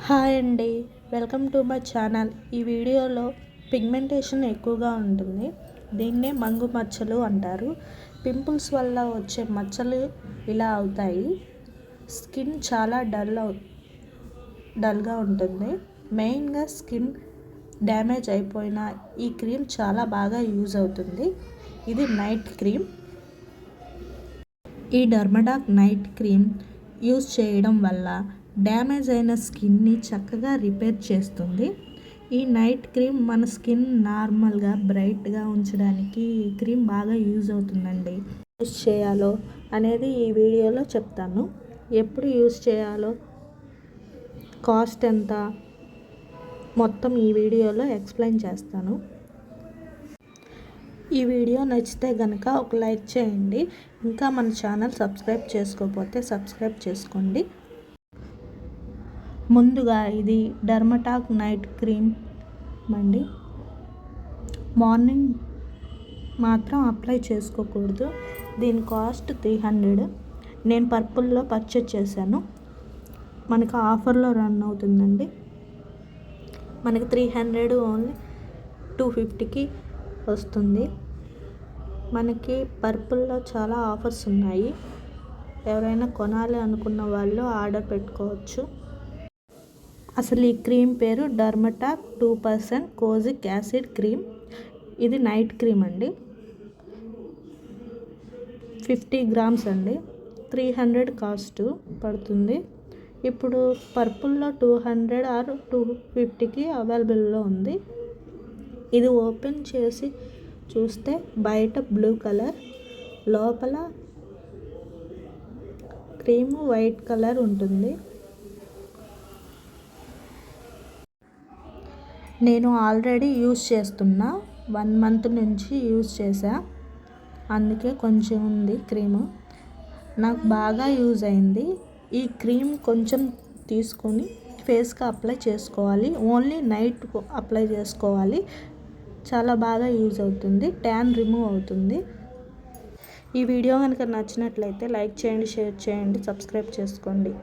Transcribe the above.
Hi అండి, welcome to my channel. ఈ వీడియోలో పిగ్మెంటేషన్ ఎక్కువగా ఉంటుంది. దీన్నే మంగు మచ్చలు అంటారు. పింపుల్స్ వల్ల వచ్చే మచ్చలు ఇలా అవుతాయి. స్కిన్ చాలా డల్గా ఉంటుంది. మెయిన్గా స్కిన్ డ్యామేజ్ అయిపోయిన ఈ క్రీమ్ చాలా బాగా యూజ్ అవుతుంది. ఇది నైట్ క్రీమ్. ఈ డర్మడాక్ నైట్ క్రీమ్ యూజ్ చేయడం వల్ల డ్యామేజ్ అయిన స్కిన్ని చక్కగా రిపేర్ చేస్తుంది. ఈ నైట్ క్రీమ్ మన స్కిన్ నార్మల్గా బ్రైట్గా ఉంచడానికి ఈ క్రీమ్ బాగా యూజ్ అవుతుందండి. యూజ్ చేయాలో అనేది ఈ వీడియోలో చెప్తాను. ఎప్పుడు యూజ్ చేయాలో, కాస్ట్ ఎంత, మొత్తం ఈ వీడియోలో ఎక్స్ప్లెయిన్ చేస్తాను. ఈ వీడియో నచ్చితే కనుక ఒక లైక్ చేయండి. ఇంకా మన ఛానల్ సబ్స్క్రైబ్ చేసుకోకపోతే సబ్స్క్రైబ్ చేసుకోండి. ముందుగా ఇది డర్మటాక్ నైట్ క్రీమ్ అండి. మార్నింగ్ మాత్రం అప్లై చేసుకోకూడదు. దీని కాస్ట్ 300. నేను పర్పుల్లో పర్చేజ్ చేశాను. మనకు ఆఫర్లో రన్ అవుతుందండి. మనకి 300 ఓన్లీ 250కి వస్తుంది. మనకి పర్పుల్లో చాలా ఆఫర్స్ ఉన్నాయి. ఎవరైనా కొనాలి అనుకున్న వాళ్ళు ఆర్డర్ పెట్టుకోవచ్చు. అసలు ఈ క్రీమ్ పేరు డర్మటాక్ 2% కోజిక్ యాసిడ్ క్రీమ్. ఇది నైట్ క్రీమ్ అండి. 50 గ్రామ్స్ అండి. 300 కాస్ట్ పడుతుంది. ఇప్పుడు పర్పుల్లో 200 ఆర్ 250కి అవైలబుల్లో ఉంది. ఇది ఓపెన్ చేసి చూస్తే బయట బ్లూ కలర్, లోపల క్రీమ్ వైట్ కలర్ ఉంటుంది. నేను ఆల్రెడీ యూజ్ చేస్తున్నా. 1 మంత్ నుంచి యూజ్ చేసా, అందుకే కొంచెం ఉంది క్రీము. నాకు బాగా యూజ్ అయింది. ఈ క్రీమ్ కొంచెం తీసుకొని ఫేస్కి అప్లై చేసుకోవాలి. ఓన్లీ నైట్ అప్లై చేసుకోవాలి. చాలా బాగా యూజ్ అవుతుంది. ట్యాన్ రిమూవ్ అవుతుంది. ఈ వీడియో కనుక నచ్చినట్లయితే లైక్ చేయండి, షేర్ చేయండి, సబ్స్క్రైబ్ చేసుకోండి.